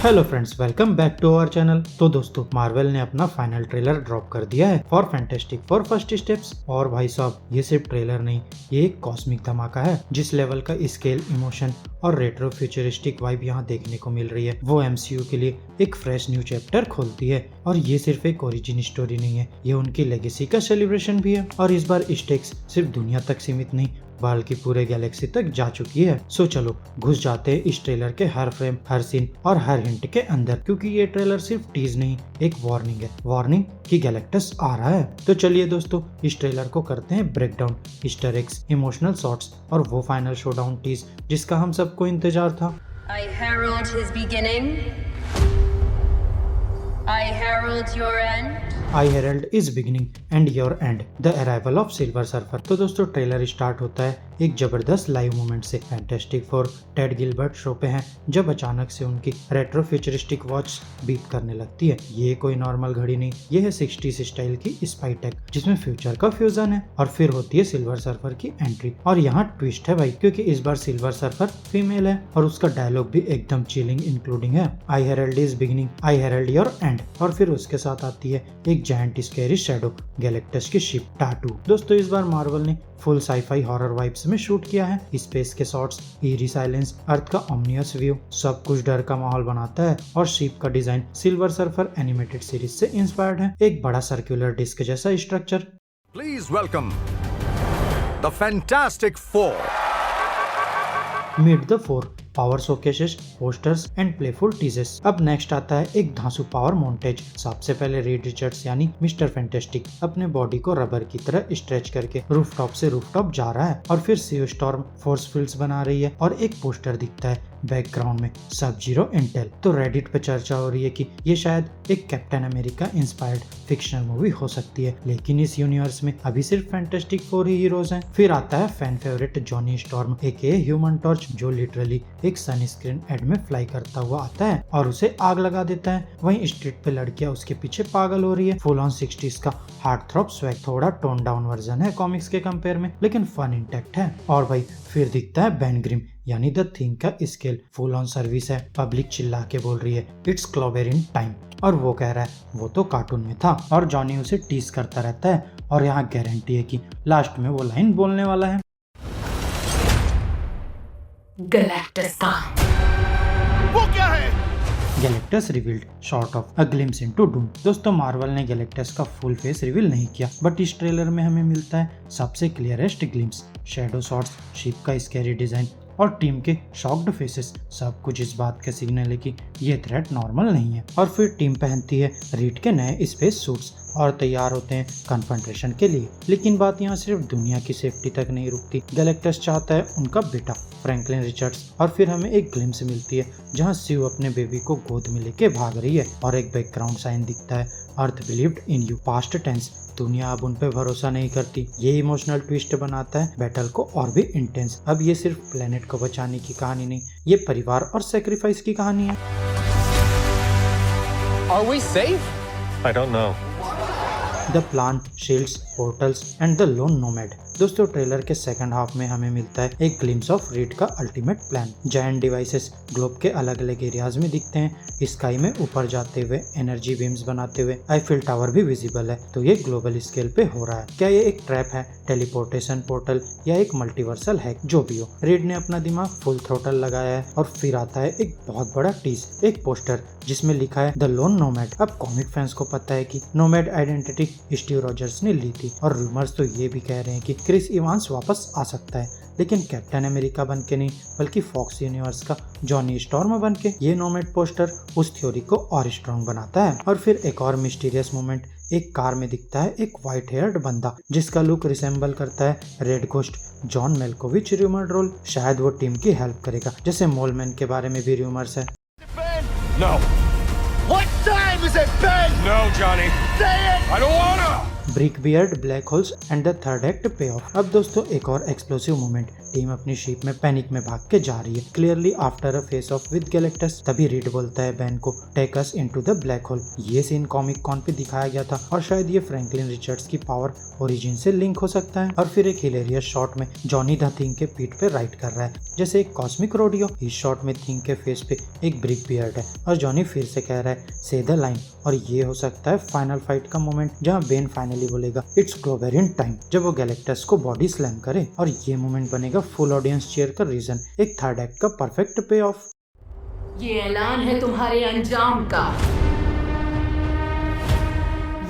Hello friends, welcome back to our channel. तो दोस्तों, Marvel ने अपना फाइनल ट्रेलर ड्रॉप कर दिया है for fantastic four first steps. और भाई साहब, ये सिर्फ ट्रेलर नहीं, ये एक कॉस्मिक धमाका है। जिस लेवल का स्केल, इमोशन और रेट्रो फ्यूचरिस्टिक वाइब यहाँ देखने को मिल रही है, वो एमसीयू के लिए एक फ्रेश न्यू चैप्टर खोलती है। और ये सिर्फ एक ओरिजिन स्टोरी नहीं है, ये उनकी लेगेसी का सेलिब्रेशन भी है। और इस बार स्टेक्स सिर्फ दुनिया तक सीमित नहीं, बल्कि पूरे गैलेक्सी तक जा चुकी है। सो चलो घुस जाते हैं इस ट्रेलर के हर फ्रेम, हर सीन और हर हिंट के अंदर, क्योंकि ये ट्रेलर सिर्फ टीज नहीं, एक वार्निंग है। वार्निंग कि गैलेक्टस आ रहा है। तो चलिए दोस्तों, इस ट्रेलर को करते हैं breakdown, Easter eggs, emotional shots और वो फाइनल शोडाउन टीज जिसका हम सबको इंतजार था। I herald his beginning. I herald your end. I herald is beginning and your end, the arrival of Silver Surfer. तो दोस्तों, ट्रेलर स्टार्ट होता है एक जबरदस्त लाइव मोमेंट से। Fantastic Four Ted Gilbert show पे हैं, जब अचानक से उनकी रेट्रो फ्यूचरिस्टिक वॉच बीट करने लगती है। ये कोई नॉर्मल घड़ी नहीं, ये है 60s स्टाइल की स्पाईटेक जिसमें फ्यूचर का फ्यूजन है। और फिर होती है सिल्वर सर्फर की एंट्री। और यहाँ ट्विस्ट है भाई, क्योंकि इस बार सिल्वर सर्फर फीमेल है और उसका डायलॉग भी एकदम चिलिंग इंक्लूडिंग है। I herald is beginning, I herald your end. और फिर उसके साथ आती है एक जायंट स्कैरी शैडो, गैलेक्टस की शिप टाटू। दोस्तों, इस बार मार्वल ने फुल साईफाई हॉरर वाइब्स में शूट किया है। स्पेस के शॉट्स, ईरी साइलेंस, अर्थ का ओमनियस व्यू, सब कुछ डर का माहौल बनाता है। और शिप का design Silver Surfer animated series से इंस्पायर्ड है, एक बड़ा सर्कुलर डिस्क जैसा structure. Please welcome the Fantastic Four. Meet the four, power showcases, posters and playful teases. अब नेक्स्ट आता है एक धांसू पावर मोन्टेज। सबसे पहले रीड रिचर्ड्स यानी मिस्टर फैंटास्टिक अपने बॉडी को रबर की तरह स्ट्रेच करके रूफटॉप से रूफटॉप जा रहा है। और फिर सीओ स्टॉर्म फोर्स फील्ड्स बना रही है और एक पोस्टर दिखता है बैकग्राउंड में, सब जीरो इंटेल। तो रेडिट पे चर्चा हो रही है कि ये शायद एक captain America inspired fictional movie हो सकती है, लेकिन इस यूनिवर्स में अभी सिर्फ फैंटास्टिक फोर ही हीरोज हैं। फिर आता है फैन फेवरेट जॉनी स्टॉर्म एके ह्यूमन टॉर्च, जो लिटरली एक सनस्क्रीन एड में फ्लाई करता हुआ आता है और उसे आग लगा देता है। वहीं स्ट्रीट पे लड़कियां उसके पीछे पागल हो रही है। फुल ऑन 60s का हार्ट थ्रॉप स्वैग, थोड़ा टोन डाउन वर्जन है कॉमिक्स के कंपेयर में, लेकिन फन इंटैक्ट है। और भाई फिर दिखता है बैन ग्रिम यानी द थिंग का स्केल, फुल ऑन सर्विस है। पब्लिक चिल्ला के बोल रही है इट्स क्लोवेर इन टाइम, और वो कह रहा है वो तो कार्टून में था। और जॉनी उसे टीज करता रहता है और यहाँ गारंटी है कि लास्ट में वो लाइन बोलने वाला है, Galactus का। वो क्या है? Galactus revealed, short of a glimpse into Doom. दोस्तों, मार्वल ने गैलेक्टस का फुल फेस रिवील नहीं किया, बट इस ट्रेलर में हमें मिलता है सबसे clearest glimpse, shadow shots, ship का स्कैरी डिजाइन और टीम के शॉक्ड फेसेस। सब कुछ इस बात का सिग्नल है कि ये थ्रेट नॉर्मल नहीं है। और फिर टीम पहनती है रीड के नए स्पेस सूट्स और तैयार होते हैं कन्फ्रंटेशन के लिए। लेकिन बात यहाँ सिर्फ दुनिया की सेफ्टी तक नहीं रुकती। गैलेक्टस चाहता है उनका बेटा फ्रैंकलिन रिचर्ड्स। और फिर हमें एक ग्लिम्स मिलती है जहाँ स्यू अपने बेबी को गोद में लेके भाग रही है और एक बैकग्राउंड साइन दिखता है, earth believed in you, past tense. दुनिया अब उन पे भरोसा नहीं करती। ये इमोशनल ट्विस्ट बनाता है बैटल को और भी इंटेंस। अब ये सिर्फ प्लेनेट को बचाने की कहानी नहीं, ये परिवार और सेक्रीफाइस की कहानी है। Are we safe? I don't know. The plan, shields, portals and the loan nomad. दोस्तों, ट्रेलर के सेकंड हाफ में हमें मिलता है एक ग्लिम्स ऑफ रीड का ultimate plan. Giant devices globe के अलग अलग एरियाज में दिखते हैं, स्काई में ऊपर जाते हुए, एनर्जी बीम्स बनाते हुए। आईफिल टावर भी विजिबल है। तो ये ग्लोबल स्केल पे हो रहा है। क्या ये एक ट्रैप है, टेलीपोर्टेशन पोर्टल या एक मल्टीवर्सल हैक? जो भी हो, रीड ने अपना दिमाग फुल थ्रोटल लगाया है। और फिर आता है एक बहुत बड़ा टीज, एक पोस्टर जिसमें लिखा है द लोन नोमैड। अब कॉमिक फैंस को पता है कि नोमैड आइडेंटिटी स्टीव रॉजर्स ने ली थी, और रूमर्स तो ये भी कह रहे हैं कि क्रिस इवांस वापस आ सकता है, लेकिन कैप्टन अमेरिका बन के नहीं, बल्कि फॉक्स यूनिवर्स का जॉनी स्टॉर्म बन के। ये नोमैड पोस्टर उस थ्योरी को और स्ट्रॉन्ग बनाता है। और फिर एक और मिस्टीरियस मोमेंट, एक कार में दिखता है एक व्हाइट हेयर्ड बंदा जिसका लुक रिसेंबल करता है red ghost John Malkovich rumoured role. शायद वो टीम की हेल्प करेगा, जैसे मोलमैन के बारे में भी रूमर्स है। No. What time is it, Ben? No, Johnny. Say it. I don't wanna. Brick beard, black holes and the third act pay off. अब दोस्तों, एक और एक्सप्लोसिव मोमेंट, टीम अपनी शिप में पैनिक में भाग के जा रही है, clearly after a face off with Galactus. तभी रीड बोलता है बैन को, take us into the black hole. ये सीन कॉमिक कॉन पे दिखाया गया था और शायद ये फ्रैंकलिन रिचर्ड्स की पावर ओरिजिन से लिंक हो सकता है। और फिर एक हिलेरियस शॉट में जॉनी द थिंग के पीठ पे राइड कर रहा है जैसे एक कॉस्मिक रोडियो। इस शॉट में थिंग के फेस पे एक ब्रिक बियर्ड है और जॉनी फिर से कह रहा है से द लाइन। और ये हो सकता है फाइनल फाइट का मोमेंट जहाँ बेन फाइनली बोलेगा इट्स क्लोबेरियन टाइम, जब वो गैलेक्टस को बॉडी स्लैम करे। और ये मोमेंट बनेगा फुल ऑडियंस चीयर का रीजन, एक थर्ड एक्ट का परफेक्ट पे ऑफ। ये ऐलान है तुम्हारे अंजाम का।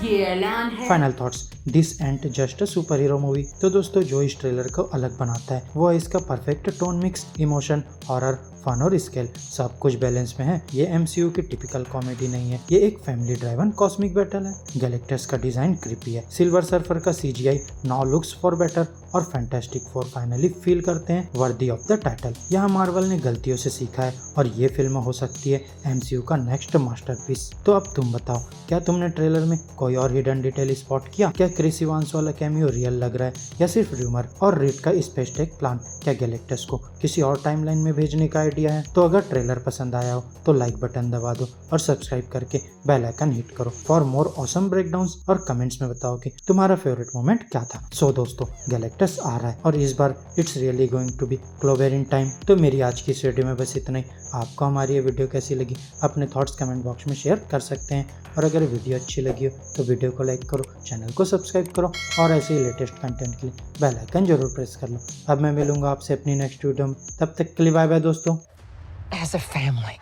ये ऐलान है। Final thoughts, this and just a super hero movie. तो दोस्तों जो इस ट्रेलर को अलग बनाता है वो है इसका perfect tone mix, emotion, horror, fun और स्केल सब कुछ बैलेंस में है। ये एमसीयू की टिपिकल कॉमेडी नहीं है, ये एक फैमिली ड्राइवन कॉस्मिक बैटल है। गैलेक्टस का डिजाइन क्रिपी है, सिल्वर सर्फर का CGI now looks for better और फैंटास्टिक फोर फाइनली फील करते हैं वर्दी ऑफ द टाइटल। यहाँ मार्वल ने गलतियों से सीखा है और ये फिल्म हो सकती है एमसीयू का नेक्स्ट मास्टरपीस। तो अब तुम बताओ, क्या तुमने ट्रेलर में कोई और हिडन डिटेल स्पॉट किया? क्या क्रिस इवांस वाला कैमियो रियल लग रहा है या सिर्फ रूमर? और रीड का स्पेस टेक प्लान क्या गैलेक्टस को किसी और टाइमलाइन में भेजने का आइडिया है? तो अगर ट्रेलर पसंद आया हो तो लाइक बटन दबा दो और सब्सक्राइब करके बेल आइकन हिट करो फॉर मोर ऑसम ब्रेकडाउन्स। और कमेंट्स में बताओ कि तुम्हारा फेवरेट मोमेंट क्या था। सो दोस्तों गैलेक्टस आ रहा है और इस बार it's really going to be clobberin' time. तो मेरी आज की इस वीडियो में बस इतना ही। आपको हमारी ये वीडियो कैसी लगी अपने थॉट्स कमेंट बॉक्स में शेयर कर सकते हैं। और अगर वीडियो अच्छी लगी हो तो वीडियो को लाइक करो, चैनल को सब्सक्राइब करो और ऐसे ही लेटेस्ट कंटेंट के लिए बेल आइकन जरूर प्रेस कर लो। अब मैं मिलूंगा आपसे अपनी नेक्स्ट वीडियो में, तब तक के लिए बाय बाय दोस्तों। As a family.